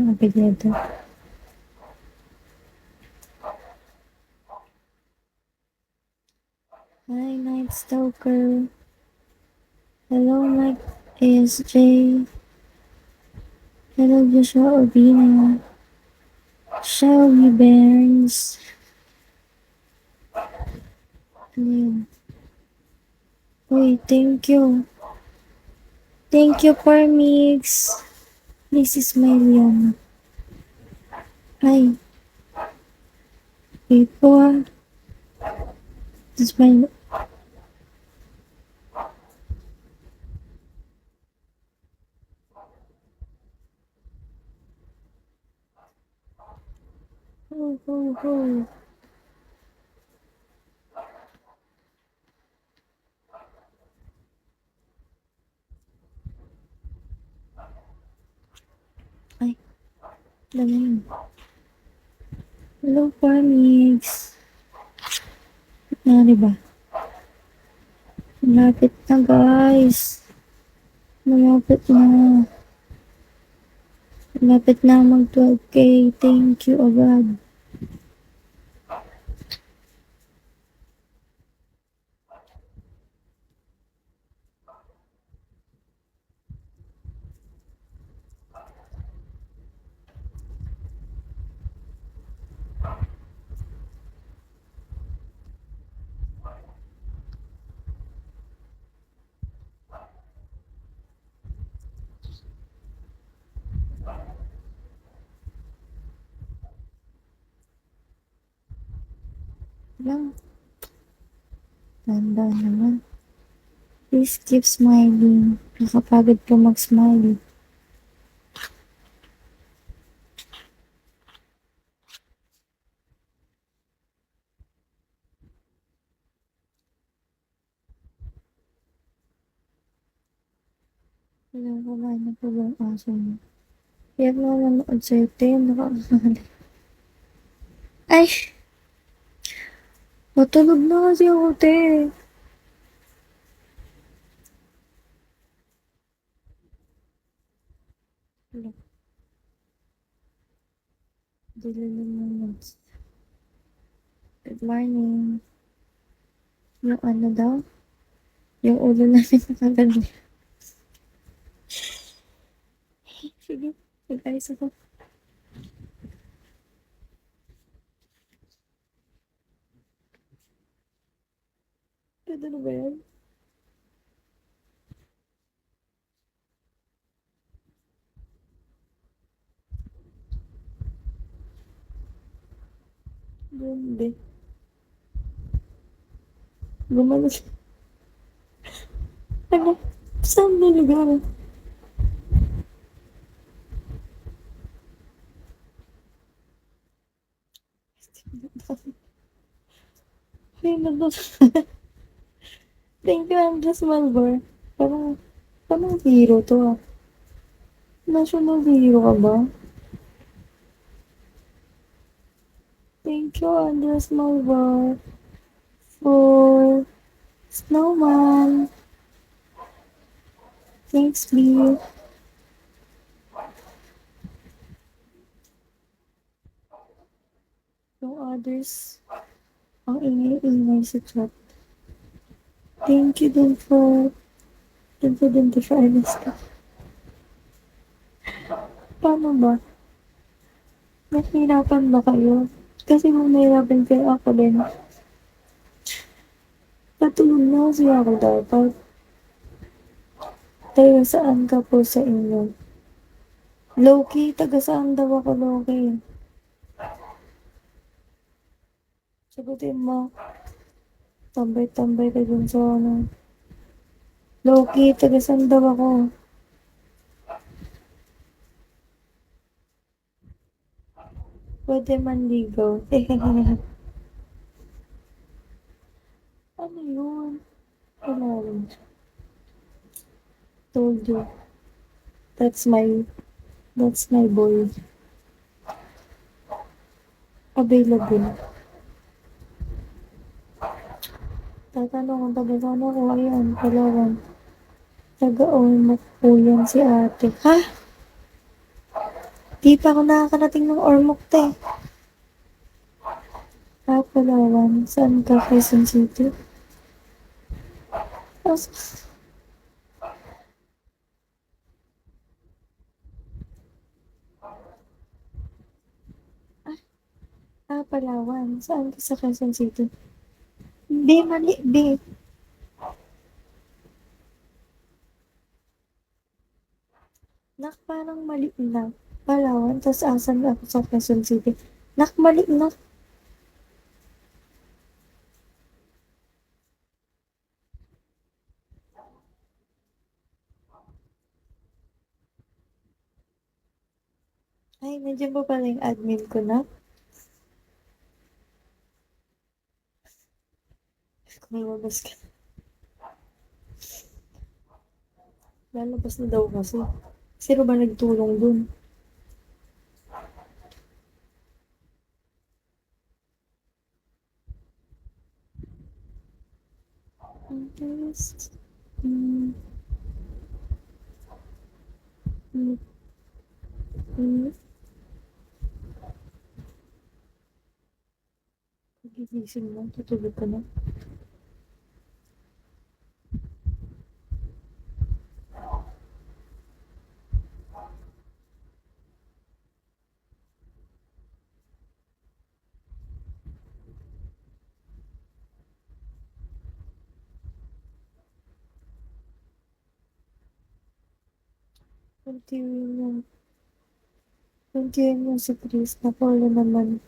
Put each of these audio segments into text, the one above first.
ang apelyido. Hi, Night Stalker. Hello, Mike ASJ. Hello, Joshua Urbina. Shelby Burns. Ano yun? Uy, thank you. Thank you for mix. This is my Liam. Ay, before. This is my... Ho, ho, ho. Ay, dami. Hello, Formix. Diba? Malapit na, guys. Malapit na. Malapit na mag 12K. Thank you, agad. Lang. Tanda naman. Please keep smiling. Nakapagod po mag-smile. Alam ko ba na po yung aso mo? Kaya mo nanonood sa'yo, te. Nakakasali. Ay! Matulog na kasi ako, te. Wala. Dili naman. Good morning. Yung ano daw? Yung ulo namin nakaganda. Sige, mag-ayos ako. Pwede na ba yan? Hindi. Gumano siya. Ano? Saan na lugar? Ay, nandun. Thank you, Andres Malvar. Parang hero to ah. National hero ka ba? Thank you, Andres Malvar. For Snowman. Thanks, Lee. Yung others, ang ingay-ingay sa chat. Thank you din for Ernest. Paano ba? Nahihirapan ba kayo? Kasi kung nahihirapan kayo ako din. Natulog na kasi ako dapat. Tayo saan ka po sa inyo? Loki, taga saan daw ako, Loki? Sagutin mo. Tambay-tambay ka dun sa ano. Loki, taga saan daw ako? Pwede manligaw. Ano yun? Wala rin. Told you. That's my boy. Available. Tatanong kung taga saan ako. Ayan, Palawan. Taga-own mo po yan si ate. Ha? Di pa ako nakakarating ng Ormoc, te. Palawan. Saan ka? Quezon City? As- Palawan. Saan ka sa Quezon City? Hindi, mali. Di. Nak, parang mali na. Palawan, tas asan ako sa Quezon City. Nak, mali na. Ay, nandiyan pa pala yung admin ko na. Kumabas ka. Lalabas na daw kasi. Sino ba nagtulong dun? Yes. Mm, mm, mm. Pagigising mo, tutulog ka na. Kuntiwin mo. Kuntiwin mo si Chris na pala naman.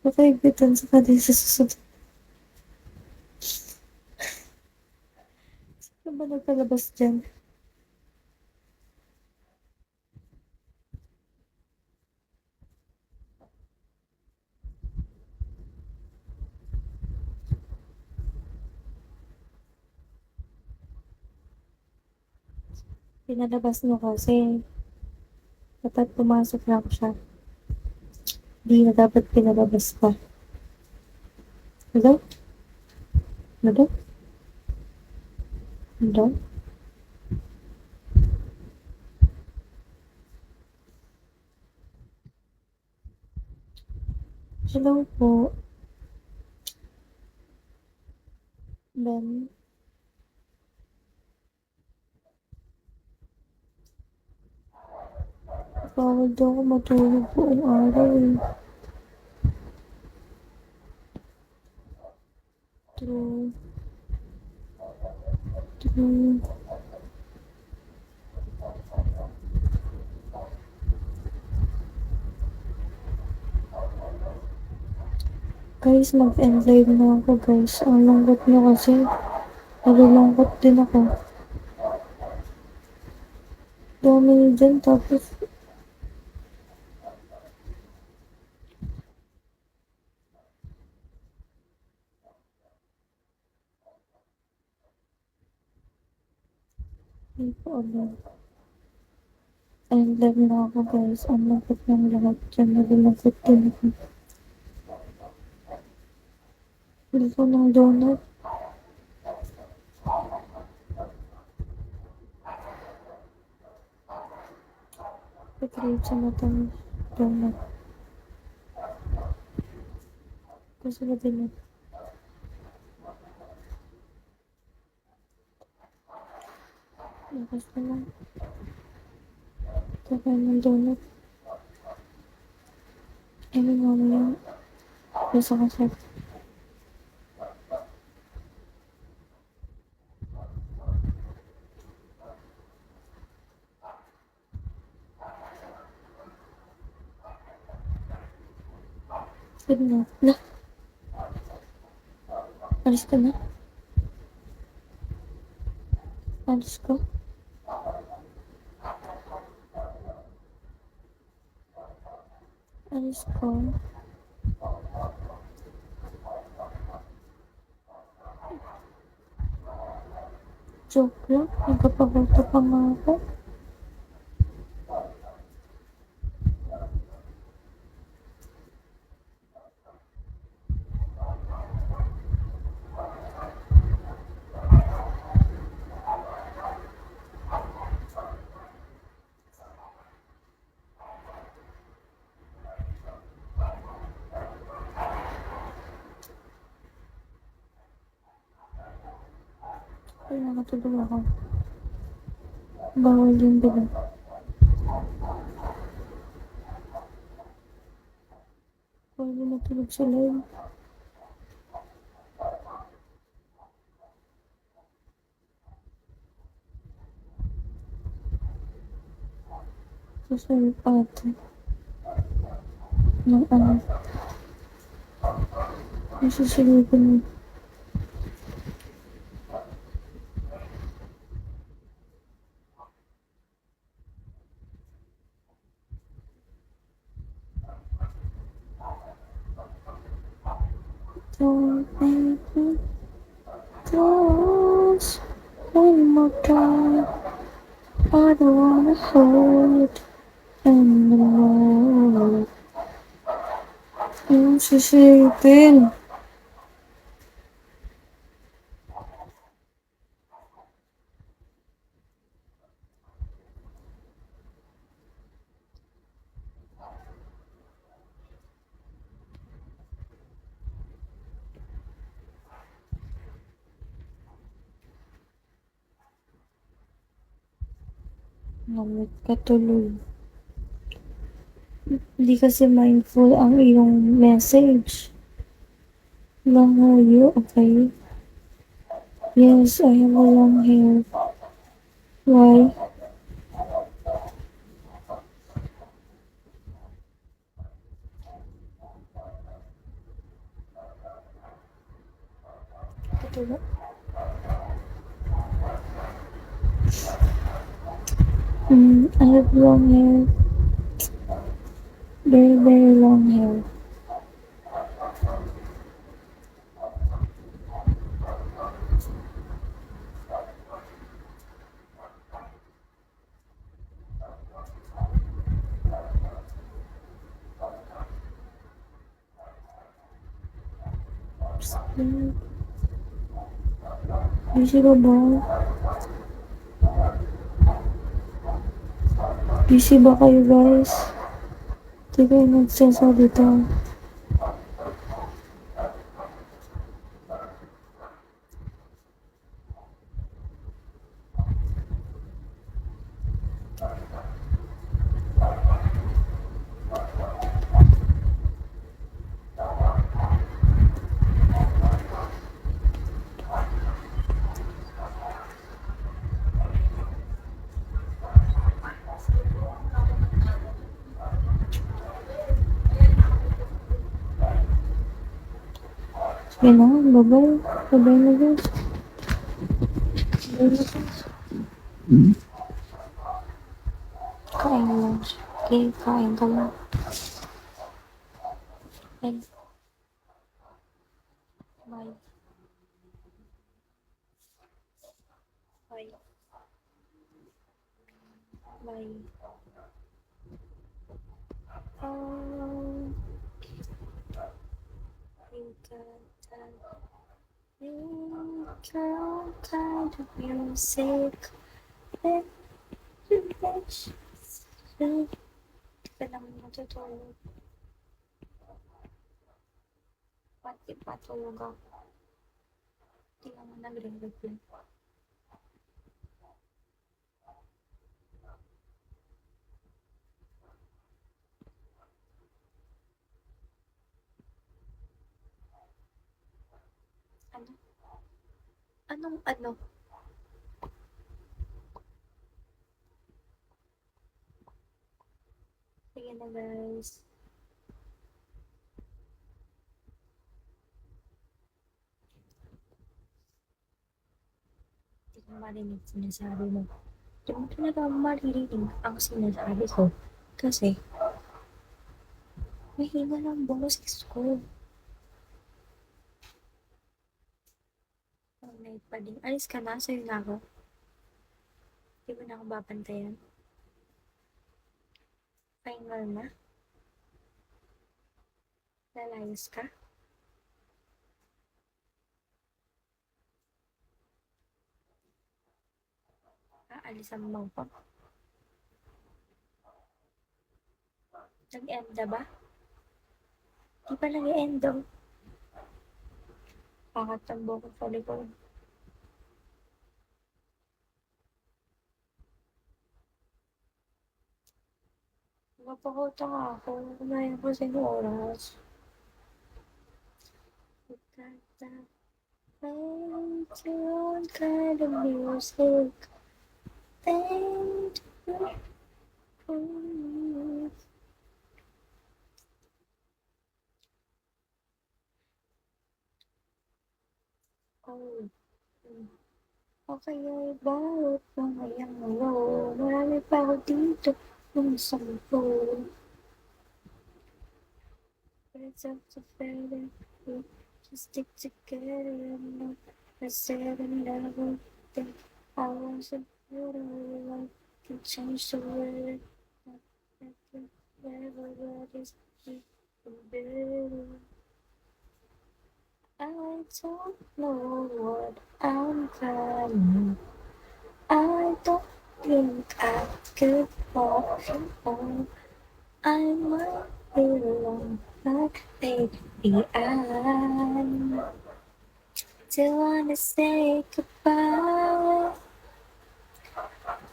Nakaibitan sa kanil sa susunod. Sino ba nagpalabas dyan? Pinalabas mo kasi. Dapat pumasok na ako siya. Di na dapat pinalabas pa. Hello? Hello? Hello? Hello po. Ben? Bawal daw ako matulog buong araw eh. True. True. Guys, mag-end live na ako guys. Ang lungkot nyo kasi. Nalulungkot din ako. Dami nyo dyan tapos hindi ko alam. End live na ako guys. Ang lungkot ng lahat dyan. Nalulungkot din ako. Hindi ko ng donut. Pag-create sa mata ng donut. Kasi ba din lakas na lang. Kakain ng donut. Ano mamaya. Basta kasi. Sige na. Na. Alis ka na. Alis ko. Alis ko. Joke lang. Nagkapagulto pa nga ako. Ay, nakatulog ako. Bawal yung diba? Bawal yung matulog sa live. Susunod ate. Ng ano. Nasusunod mo. Don't make me close one more time. I don't wanna hold anymore. Yung sisipin. Namit ka tuloy. Hindi kasi mindful ang iyong message. Langayo, okay? Yes, I have a long hair. Why? Ito ba? I have long hair. Very, very long hair. Busy ka ba? Busy ba kayo guys? Hindi kayo nagsasalita. Sige na, bye-bye. Bye-bye na guys. Bye na guys. Kain lang. Okay, kain ka lang. Bye. Bye. Bye. Bye. Oh, kind of music. Hindi ka naman matutulog. Pati patulog ako. Hindi naman nagre-reply. Ano? Anong ano? Sige na guys. Hindi ko marinig sinasabi mo. Hindi mo talaga maririnig ang sinasabi ko. Kasi, mahina lang boses ko. Ang night pa din. Alis ka na, sa'yo na ako. Hindi mo na ako babantayan. Final na. Lalayas ka. Aalisan mo pa. Nag-end na ba? Di pa nag-end daw. Angat ang buko sa likod. Napakota nga ako. Kumain ko sa oras. Way to kind of music. Thank you. Oh. O kaya'y bawat mamayang ngayon. Marami pa ako dito ng sampu. Birds of the feather, we just stick together and know I said I never think I was a better life can change the way I can never let this be better. I don't know what I'm planning. I don't think I could walk on. I might be alone, but maybe I still wanna say goodbye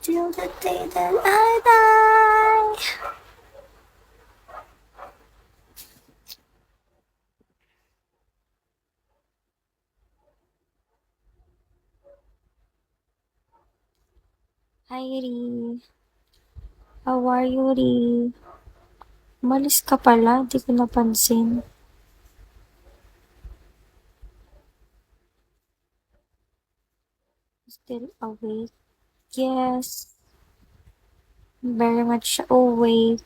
till the day that I die. Hi, Ri. How are you, Ri? Umalis ka pala, di ko napansin. Still awake? Yes, very much awake.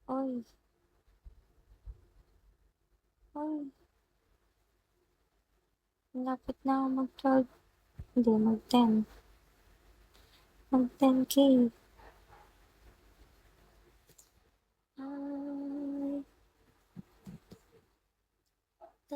Oy, oy, lapit na ako mag-12. Hindi, mag-10. Mag-10K. I